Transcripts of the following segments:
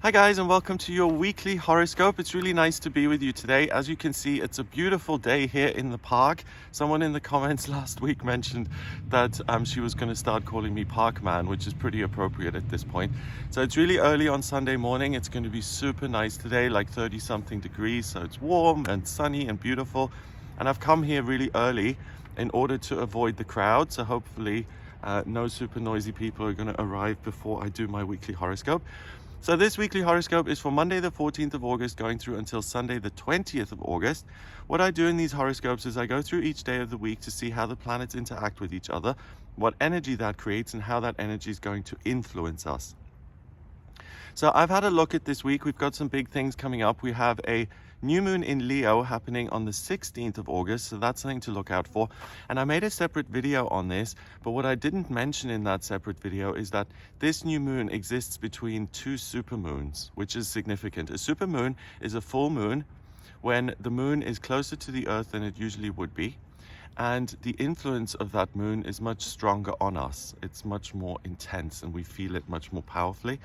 Hi guys, and welcome to your weekly horoscope. It's really nice to be with you today. As you can see, it's a beautiful day here in the park. Someone in the comments last week mentioned that she was going to start calling me Park Man, which is pretty appropriate at this point. So it's really early on Sunday morning. It's going to be super nice today, like 30 something degrees. So it's warm and sunny and beautiful. And I've come here really early in order to avoid the crowd. So hopefully no super noisy people are going to arrive before I do my weekly horoscope. So this weekly horoscope is for Monday the 14th of August going through until Sunday the 20th of August. What I do in these horoscopes is I go through each day of the week to see how the planets interact with each other, what energy that creates, and how that energy is going to influence us. So I've had a look at this week. We've got some big things coming up. We have a new moon in Leo happening on the 16th of August, so that's something to look out for. And I made a separate video on this, but what I didn't mention in that separate video is that this new moon exists between two supermoons, which is significant. A supermoon is a full moon when the moon is closer to the Earth than it usually would be. And the influence of that moon is much stronger on us. It's much more intense and we feel it much more powerfully.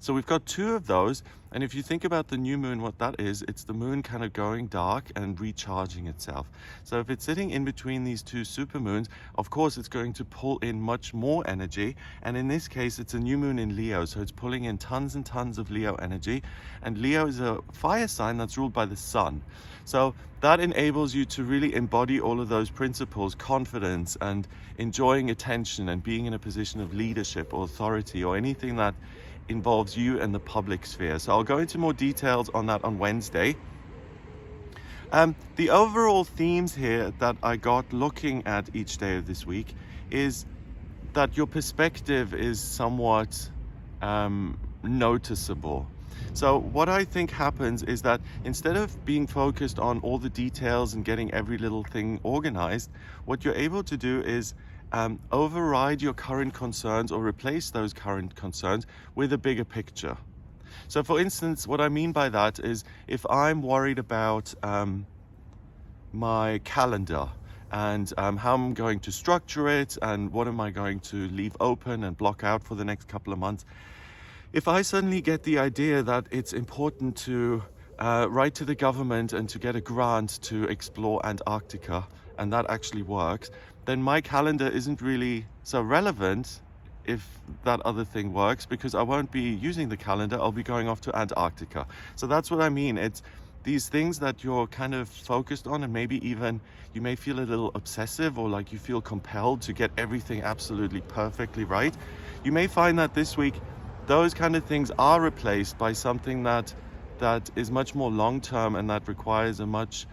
So we've got two of those. And if you think about the new moon, what that is, it's the moon kind of going dark and recharging itself. So if it's sitting in between these two supermoons, of course, it's going to pull in much more energy. And in this case, it's a new moon in Leo. So it's pulling in tons and tons of Leo energy. And Leo is a fire sign that's ruled by the sun. So that enables you to really embody all of those principles, confidence and enjoying attention and being in a position of leadership or authority or anything that involves you and the public sphere. So I'll go into more details on that on Wednesday. The overall themes here that I got looking at each day of this week is that your perspective is somewhat noticeable. So what I think happens is that instead of being focused on all the details and getting every little thing organized, what you're able to do is override your current concerns or replace those current concerns with a bigger picture. So for instance, what I mean by that is if I'm worried about my calendar and how I'm going to structure it and what am I going to leave open and block out for the next couple of months, if I suddenly get the idea that it's important to write to the government and to get a grant to explore Antarctica, and that actually works, then my calendar isn't really so relevant if that other thing works, because I won't be using the calendar, I'll be going off to Antarctica. So that's what I mean. It's these things that you're kind of focused on, and maybe even you may feel a little obsessive or like you feel compelled to get everything absolutely perfectly right. You may find that this week those kind of things are replaced by something that is much more long-term and that requires a much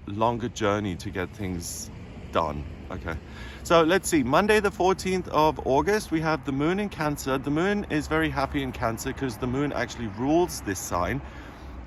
longer journey to get things done. Okay, so let's see. Monday the 14th of August, we have the moon in Cancer. The moon is very happy in Cancer because the moon actually rules this sign.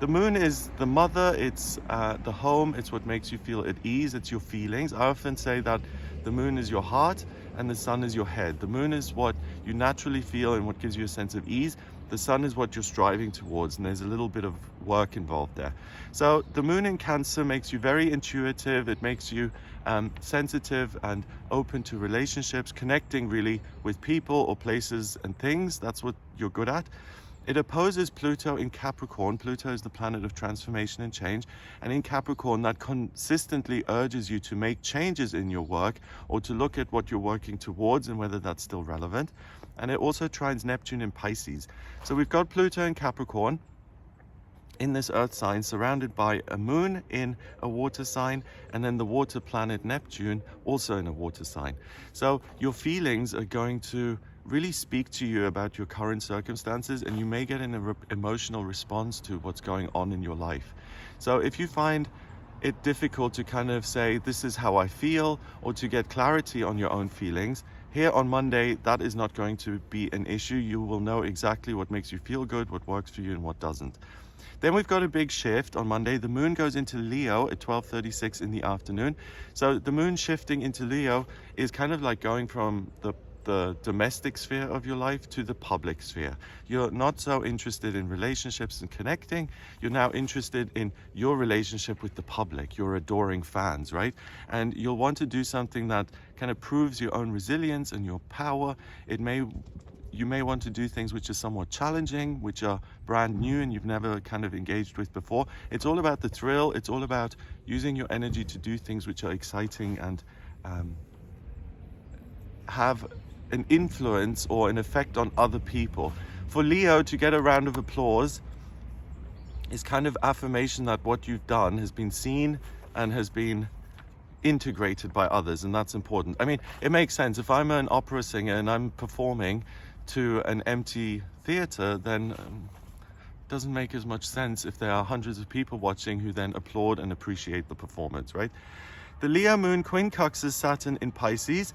The moon is the mother, it's the home, it's what makes you feel at ease, it's your feelings. I often say that the moon is your heart and the sun is your head. The moon is what you naturally feel and what gives you a sense of ease. The sun is what you're striving towards, and there's a little bit of work involved there. So the moon in Cancer makes you very intuitive. It makes you sensitive and open to relationships, connecting really with people or places and things. That's what you're good at. It opposes Pluto in Capricorn. Pluto is the planet of transformation and change. And in Capricorn, that consistently urges you to make changes in your work or to look at what you're working towards and whether that's still relevant. And it also trines Neptune in Pisces. So we've got Pluto in Capricorn in this earth sign, surrounded by a moon in a water sign, and then the water planet Neptune also in a water sign. So your feelings are going to really speak to you about your current circumstances, and you may get an emotional response to what's going on in your life. So if you find it difficult to kind of say, this is how I feel, or to get clarity on your own feelings, here on Monday, that is not going to be an issue. You will know exactly what makes you feel good, what works for you, and what doesn't. Then we've got a big shift on Monday. The moon goes into Leo at 12:36 in the afternoon. So the moon shifting into Leo is kind of like going from the domestic sphere of your life to the public sphere. You're not so interested in relationships and connecting. You're now interested in your relationship with the public, your adoring fans, right? And you'll want to do something that kind of proves your own resilience and your power. It may you may want to do things which are somewhat challenging, which are brand new and you've never kind of engaged with before. It's all about the thrill. It's all about using your energy to do things which are exciting and have an influence or an effect on other people. For Leo, to get a round of applause is kind of affirmation that what you've done has been seen and has been integrated by others, and that's important. I mean, it makes sense. If I'm an opera singer and I'm performing to an empty theater, then it doesn't make as much sense if there are hundreds of people watching who then applaud and appreciate the performance, right? The Leo moon quincunxes Saturn in Pisces.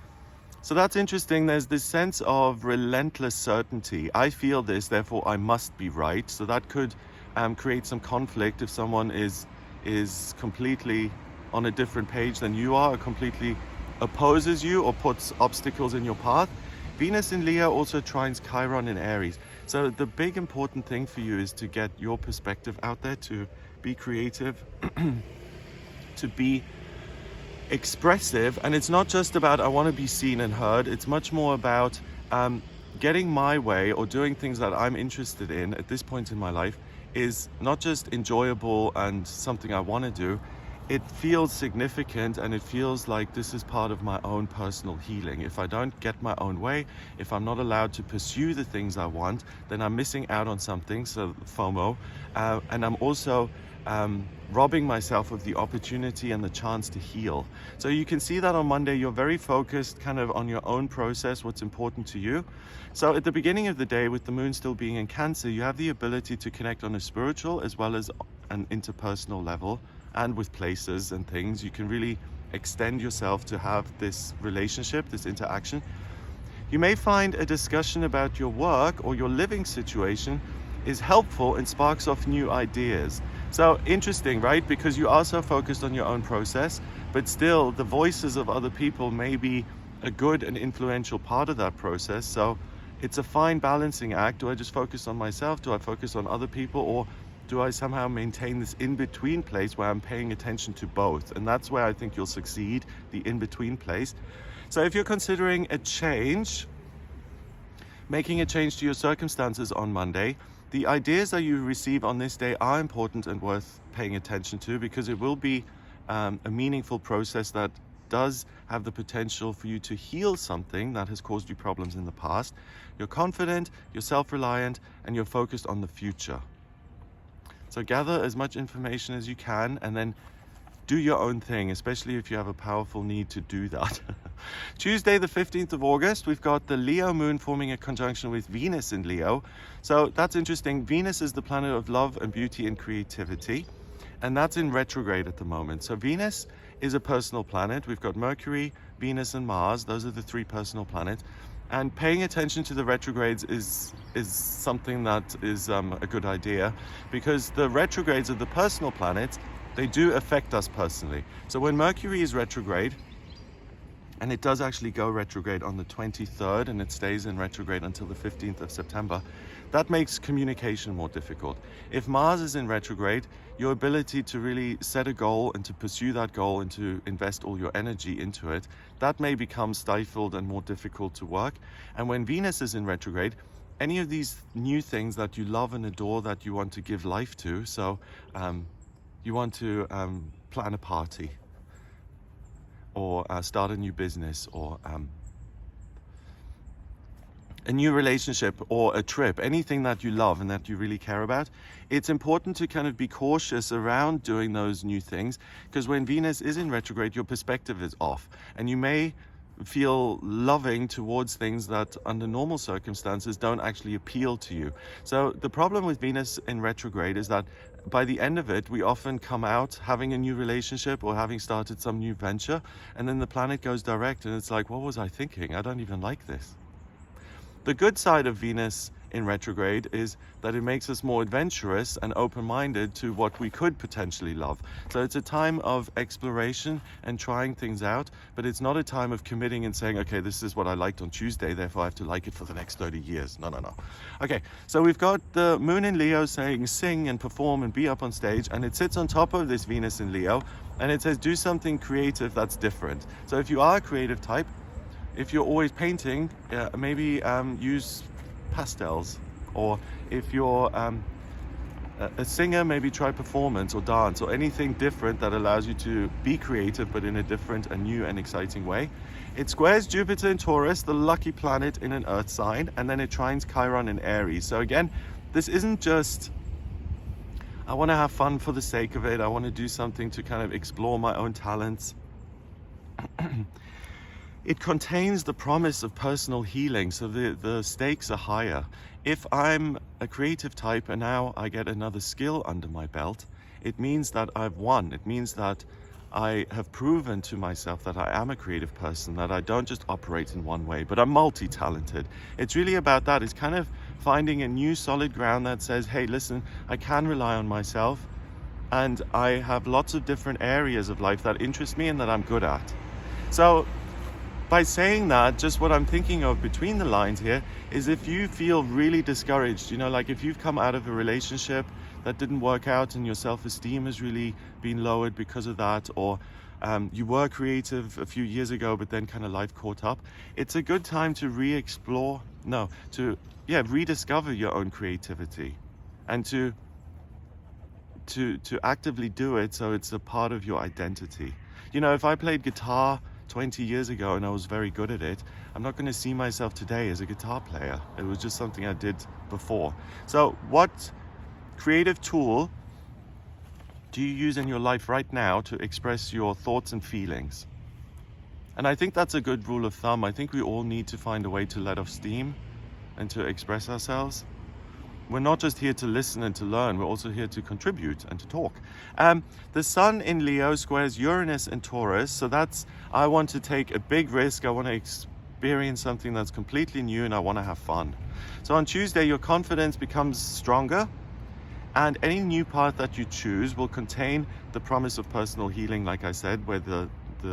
So that's interesting. There's this sense of relentless certainty. I feel this, therefore I must be right. So that could create some conflict if someone is completely on a different page than you are, or completely opposes you or puts obstacles in your path. Venus in Leo also trines Chiron in Aries. So the big important thing for you is to get your perspective out there, to be creative, to be expressive. And it's not just about I want to be seen and heard. It's much more about getting my way or doing things that I'm interested in at this point in my life is not just enjoyable and something I want to do. It feels significant and it feels like this is part of my own personal healing. If I don't get my own way, if I'm not allowed to pursue the things I want, then I'm missing out on something, so FOMO, and I'm also robbing myself of the opportunity and the chance to heal. So you can see that on Monday, you're very focused kind of on your own process, what's important to you. So at the beginning of the day, with the moon still being in Cancer, you have the ability to connect on a spiritual as well as an interpersonal level, and with places and things. You can really extend yourself to have this relationship, this interaction. You may find a discussion about your work or your living situation is helpful and sparks off new ideas. So interesting, right? Because you are so focused on your own process, but still the voices of other people may be a good and influential part of that process. So it's a fine balancing act. Do I just focus on myself? Do I focus on other people? Or do I somehow maintain this in-between place where I'm paying attention to both? And that's where I think you'll succeed, the in-between place. So if you're considering a change, making a change to your circumstances on Monday, the ideas that you receive on this day are important and worth paying attention to, because it will be a meaningful process that does have the potential for you to heal something that has caused you problems in the past. You're confident, you're self-reliant, and you're focused on the future. So gather as much information as you can and then do your own thing, especially if you have a powerful need to do that. Tuesday, the 15th of August, we've got the Leo moon forming a conjunction with Venus in Leo. So that's interesting. Venus is the planet of love and beauty and creativity, and that's in retrograde at the moment. So Venus is a personal planet. We've got Mercury, Venus, and Mars. Those are the three personal planets. And paying attention to the retrogrades is something that is a good idea, because the retrogrades of the personal planets, they do affect us personally. So when Mercury is retrograde, and it does actually go retrograde on the 23rd, and it stays in retrograde until the 15th of September, that makes communication more difficult. If Mars is in retrograde, your ability to really set a goal and to pursue that goal and to invest all your energy into it, that may become stifled and more difficult to work. And when Venus is in retrograde, any of these new things that you love and adore, that you want to give life to, so you want to plan a party, or start a new business, or a new relationship, or a trip, anything that you love and that you really care about, it's important to kind of be cautious around doing those new things, because when Venus is in retrograde, your perspective is off, and you may feel loving towards things that under normal circumstances don't actually appeal to you. So the problem with Venus in retrograde is that by the end of it, we often come out having a new relationship or having started some new venture, and then the planet goes direct and it's like, what was I thinking? I don't even like this. The good side of Venus in retrograde is that it makes us more adventurous and open-minded to what we could potentially love. So it's a time of exploration and trying things out, but it's not a time of committing and saying, okay, this is what I liked on Tuesday, therefore I have to like it for the next 30 years. No. Okay, so we've got the moon in Leo saying sing and perform and be up on stage, and it sits on top of this Venus in Leo, and it says do something creative that's different. So if you are a creative type, if you're always painting, maybe use pastels. Or if you're a singer, maybe try performance or dance or anything different that allows you to be creative but in a different and new and exciting way. It squares Jupiter in Taurus, the lucky planet in an earth sign, and then it trines Chiron in Aries. So again, this isn't just I want to have fun for the sake of it. I want to do something to kind of explore my own talents. It contains the promise of personal healing, so the stakes are higher. If I'm a creative type and now I get another skill under my belt, it means that I've won. It means that I have proven to myself that I am a creative person, that I don't just operate in one way, but I'm multi-talented. It's really about that. It's kind of finding a new solid ground that says, hey, listen, I can rely on myself, and I have lots of different areas of life that interest me and that I'm good at. So by saying that, just what I'm thinking of between the lines here is if you feel really discouraged, like if you've come out of a relationship that didn't work out and your self-esteem has really been lowered because of that, or you were creative a few years ago but then kind of life caught up, it's a good time to rediscover your own creativity and to actively do it so it's a part of your identity. If I played guitar 20 years ago and I was very good at it, I'm not going to see myself today as a guitar player. It was just something I did before. So what creative tool do you use in your life right now to express your thoughts and feelings? And I think that's a good rule of thumb. I think we all need to find a way to let off steam and to express ourselves. We're not just here to listen and to learn, we're also here to contribute and to talk. The Sun in Leo squares Uranus and Taurus, so I want to take a big risk, I want to experience something that's completely new, and I want to have fun. So on Tuesday, your confidence becomes stronger, and any new path that you choose will contain the promise of personal healing, like I said, where the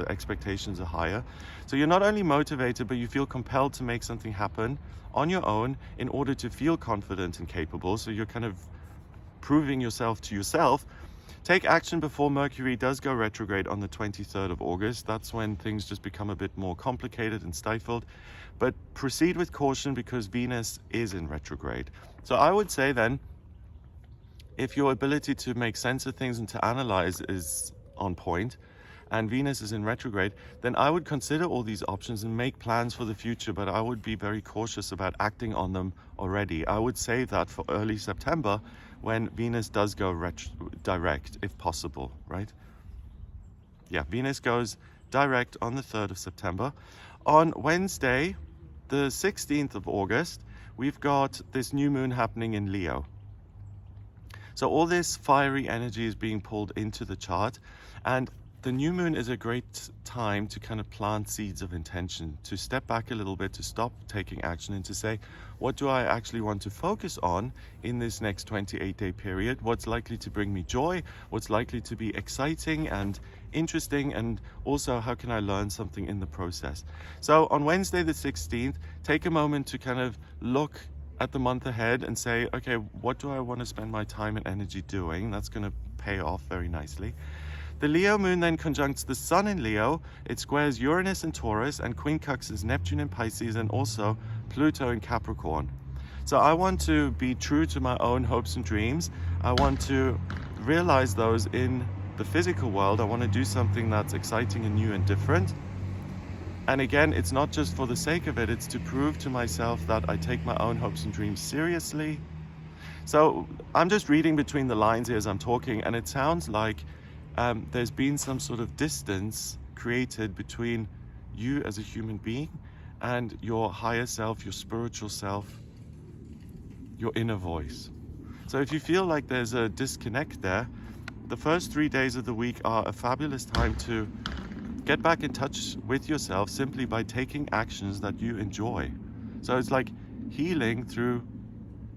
expectations are higher. So you're not only motivated, but you feel compelled to make something happen on your own in order to feel confident and capable. So you're kind of proving yourself to yourself. Take action before Mercury does go retrograde on the 23rd of August. That's when things just become a bit more complicated and stifled. But proceed with caution because Venus is in retrograde. So I would say then, if your ability to make sense of things and to analyze is on point, and Venus is in retrograde, then I would consider all these options and make plans for the future, but I would be very cautious about acting on them already. I would save that for early September when Venus does go direct, if possible, right? Yeah, Venus goes direct on the 3rd of September. On Wednesday, the 16th of August, we've got this new moon happening in Leo. So all this fiery energy is being pulled into the chart, and the new moon is a great time to kind of plant seeds of intention, to step back a little bit, to stop taking action and to say, what do I actually want to focus on in this next 28-day period? What's likely to bring me joy? What's likely to be exciting and interesting? And also, how can I learn something in the process? So on Wednesday, the 16th, take a moment to kind of look at the month ahead and say, okay, what do I want to spend my time and energy doing? That's going to pay off very nicely. The Leo moon then conjuncts the Sun in Leo. It squares Uranus in Taurus and quincunxes Neptune in Pisces and also Pluto in Capricorn. So I want to be true to my own hopes and dreams. I want to realize those in the physical world. I want to do something that's exciting and new and different. And again, it's not just for the sake of it, it's to prove to myself that I take my own hopes and dreams seriously. So I'm just reading between the lines here as I'm talking, and it sounds like there's been some sort of distance created between you as a human being and your higher self, your spiritual self, your inner voice. So if you feel like there's a disconnect there, the first 3 days of the week are a fabulous time to get back in touch with yourself simply by taking actions that you enjoy. So it's like healing through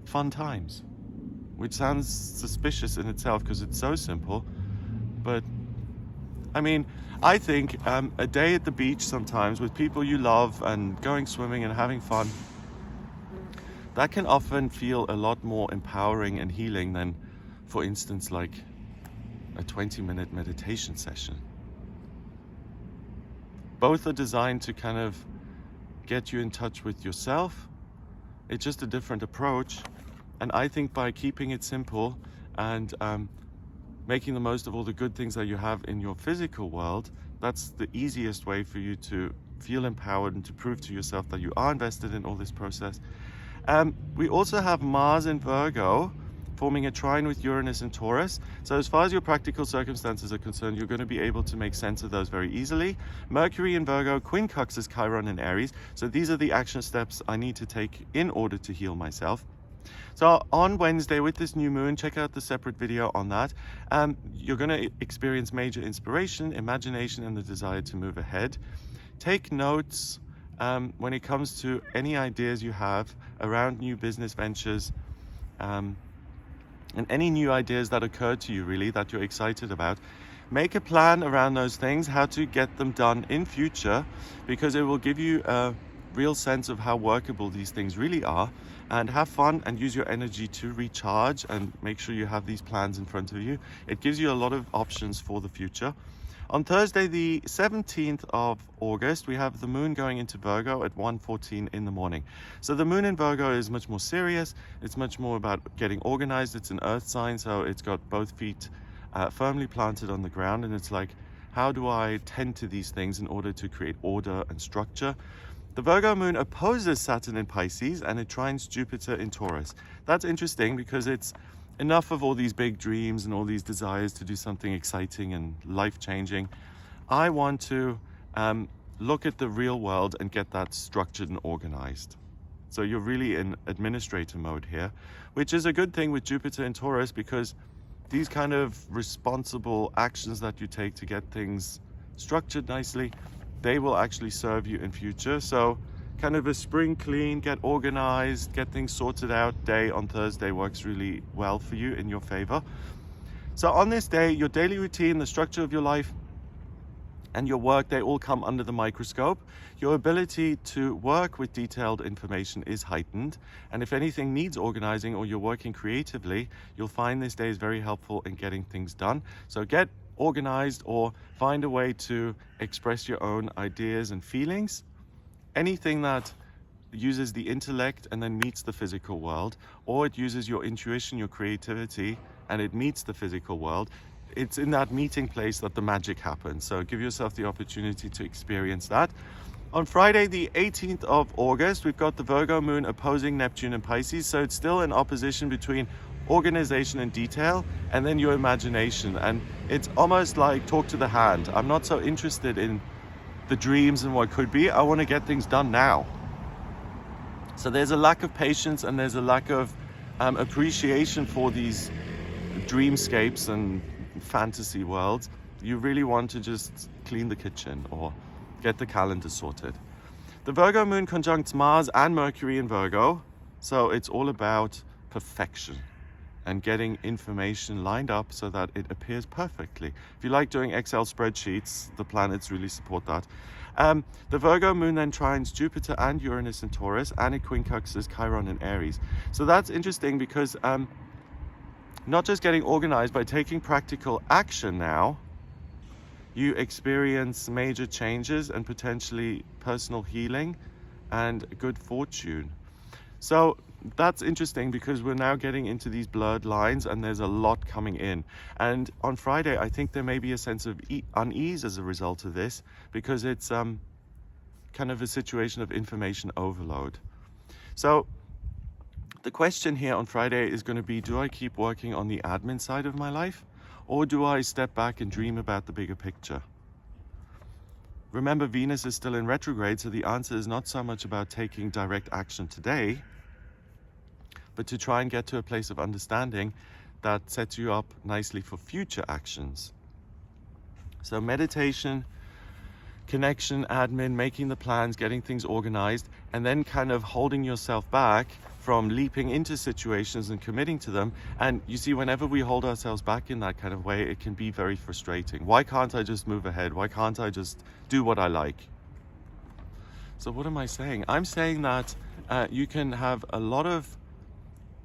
fun times, which sounds suspicious in itself because it's so simple. But I mean, I think a day at the beach sometimes with people you love and going swimming and having fun, that can often feel a lot more empowering and healing than, for instance, like a 20-minute meditation session. Both are designed to kind of get you in touch with yourself, It's just a different approach. And I think by keeping it simple and making the most of all the good things that you have in your physical world, that's the easiest way for you to feel empowered and to prove to yourself that you are invested in all this process. We also have Mars in Virgo forming a trine with Uranus and Taurus. So as far as your practical circumstances are concerned, you're going to be able to make sense of those very easily. Mercury in Virgo quincunxes Chiron in Aries. So these are the action steps I need to take in order to heal myself. So on Wednesday with this new moon, check out the separate video on that. You're going to experience major inspiration, imagination, and the desire to move ahead. Take notes when it comes to any ideas you have around new business ventures, and any new ideas that occur to you really that you're excited about. Make a plan around those things, how to get them done in future, because it will give you a real sense of how workable these things really are. And have fun and use your energy to recharge and make sure you have these plans in front of you. It gives you a lot of options for the future. On Thursday, the 17th of August, we have the moon going into Virgo at 1:14 in the morning. So the moon in Virgo is much more serious. It's much more about getting organized. It's an earth sign, so it's got both feet firmly planted on the ground. And it's like, how do I tend to these things in order to create order and structure? The Virgo moon opposes Saturn in Pisces and it trines Jupiter in Taurus. That's interesting because it's enough of all these big dreams and all these desires to do something exciting and life-changing. I want to look at the real world and get that structured and organized. So you're really in administrator mode here, which is a good thing with Jupiter in Taurus, because these kind of responsible actions that you take to get things structured nicely, they will actually serve you in future. So kind of a spring clean, get organized, get things sorted out day on Thursday works really well for you in your favor. So on this day, your daily routine, the structure of your life, and your work, they all come under the microscope. Your ability to work with detailed information is heightened. And if anything needs organizing or you're working creatively, you'll find this day is very helpful in getting things done. So get organized or find a way to express your own ideas and feelings. Anything that uses the intellect and then meets the physical world, or it uses your intuition, your creativity, and it meets the physical world, it's in that meeting place that the magic happens. So give yourself the opportunity to experience that. On Friday, the 18th of August, we've got the Virgo moon opposing Neptune and Pisces. So it's still an opposition between organization and detail and then your imagination. And it's almost like talk to the hand. I'm not so interested in the dreams and what could be. I want to get things done now. So there's a lack of patience and there's a lack of appreciation for these dreamscapes and fantasy worlds. You really want to just clean the kitchen or get the calendar sorted. The Virgo moon conjuncts Mars and Mercury in Virgo, so it's all about perfection and getting information lined up so that it appears perfectly. If you like doing Excel spreadsheets, the planets really support that. The Virgo moon then trines Jupiter and Uranus in Taurus, and it quincunxes Chiron in Aries. So that's interesting because not just getting organized, by taking practical action now, you experience major changes and potentially personal healing and good fortune. So that's interesting because we're now getting into these blurred lines and there's a lot coming in. And on Friday, I think there may be a sense of unease as a result of this, because it's kind of a situation of information overload. So the question here on Friday is going to be, do I keep working on the admin side of my life, or do I step back and dream about the bigger picture? Remember, Venus is still in retrograde, so the answer is not so much about taking direct action today, but to try and get to a place of understanding that sets you up nicely for future actions. So meditation, connection, admin, making the plans, getting things organized, and then kind of holding yourself back from leaping into situations and committing to them. And you see, whenever we hold ourselves back in that kind of way, it can be very frustrating. Why can't I just move ahead? Why can't I just do what I like? So what am I saying? I'm saying that you can have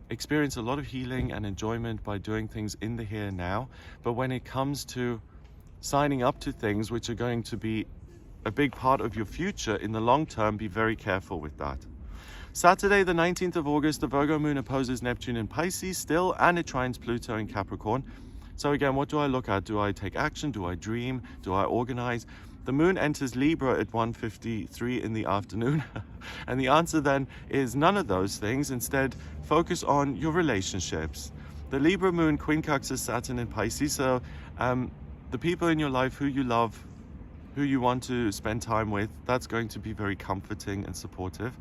experience a lot of healing and enjoyment by doing things in the here and now. But when it comes to signing up to things which are going to be a big part of your future in the long term, be very careful with that. Saturday, the 19th of August, the Virgo moon opposes Neptune in Pisces still, and it trines Pluto in Capricorn. So again, what do I look at? Do I take action? Do I dream? Do I organize? The moon enters Libra at 1:53 in the afternoon. And the answer then is none of those things. Instead, focus on your relationships. The Libra moon quincunxes Saturn in Pisces. So the people in your life who you love, who you want to spend time with, that's going to be very comforting and supportive.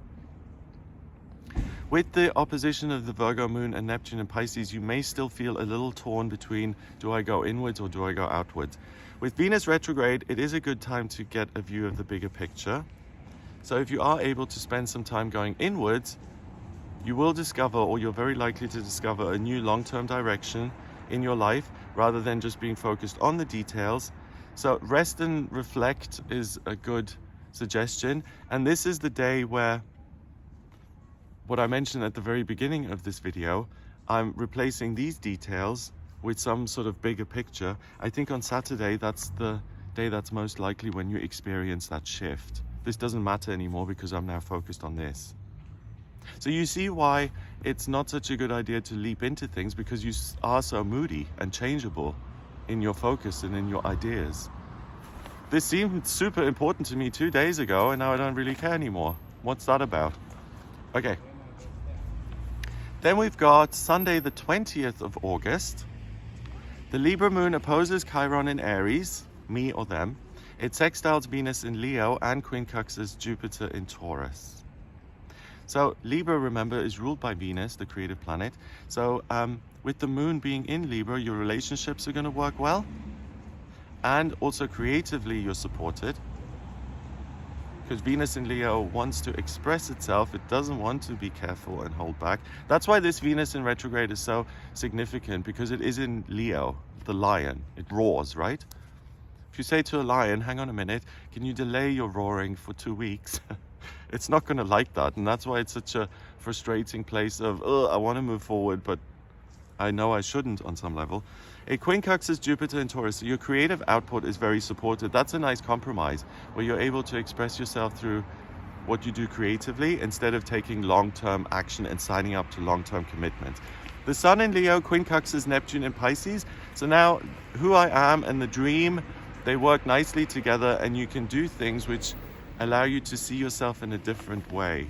With the opposition of the Virgo moon and Neptune in Pisces, you may still feel a little torn between, do I go inwards or do I go outwards? With Venus retrograde, it is a good time to get a view of the bigger picture. So if you are able to spend some time going inwards, you will discover, or you're very likely to discover, a new long-term direction in your life rather than just being focused on the details. So rest and reflect is a good suggestion. And this is the day where, what I mentioned at the very beginning of this video, I'm replacing these details with some sort of bigger picture. I think on Saturday, that's the day that's most likely when you experience that shift. This doesn't matter anymore because I'm now focused on this. So you see why it's not such a good idea to leap into things, because you are so moody and changeable in your focus and in your ideas. This seemed super important to me 2 days ago, and now I don't really care anymore. What's that about? Okay. Then we've got Sunday, the 20th of August. The Libra moon opposes Chiron in Aries, me or them. It sextiles Venus in Leo and quincunxes Jupiter in Taurus. So Libra, remember, is ruled by Venus, the creative planet. So with the moon being in Libra, your relationships are going to work well. And also creatively, you're supported. Because Venus in Leo wants to express itself. It doesn't want to be careful and hold back. That's why this Venus in retrograde is so significant, because it is in Leo, the lion. It roars, right? If you say to a lion, hang on a minute, can you delay your roaring for 2 weeks? It's not going to like that. And that's why it's such a frustrating place of, I want to move forward, but I know I shouldn't on some level. It quincunxes Jupiter in Taurus, so your creative output is very supported. That's a nice compromise, where you're able to express yourself through what you do creatively instead of taking long-term action and signing up to long-term commitment. The Sun in Leo quincunxes Neptune in Pisces. So now who I am and the dream, they work nicely together, and you can do things which allow you to see yourself in a different way.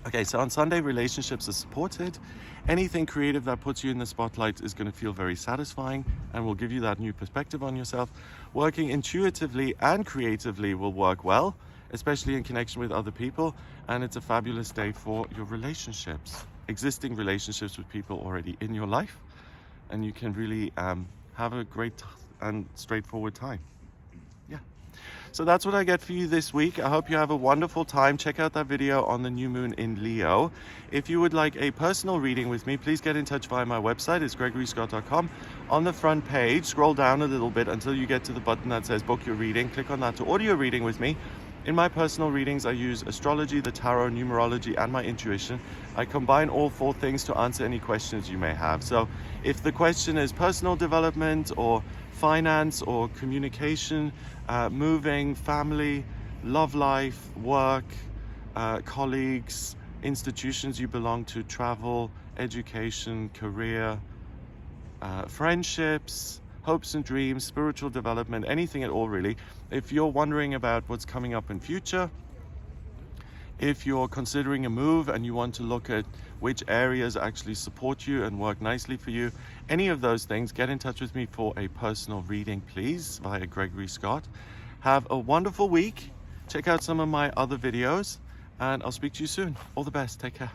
Okay, so on Sunday, relationships are supported. Anything creative that puts you in the spotlight is going to feel very satisfying and will give you that new perspective on yourself. Working intuitively and creatively will work well, especially in connection with other people. And it's a fabulous day for your relationships, existing relationships with people already in your life. And you can really have a great and straightforward time. So that's what I get for you this week. I hope you have a wonderful time. Check out that video on the new moon in Leo. If you would like a personal reading with me, please get in touch via my website. It's gregoryscott.com. On the front page, scroll down a little bit until you get to the button that says book your reading. Click on that to order your reading with me. In my personal readings, I use astrology, the tarot, numerology, and my intuition. I combine all 4 things to answer any questions you may have. So if the question is personal development or finance or communication, moving, family, love life, work, colleagues, institutions you belong to, travel, education, career, friendships, hopes and dreams, spiritual development, anything at all really. If you're wondering about what's coming up in future, if you're considering a move and you want to look at which areas actually support you and work nicely for you, any of those things, get in touch with me for a personal reading, please, via Gregory Scott. Have a wonderful week. Check out some of my other videos, and I'll speak to you soon. All the best. Take care.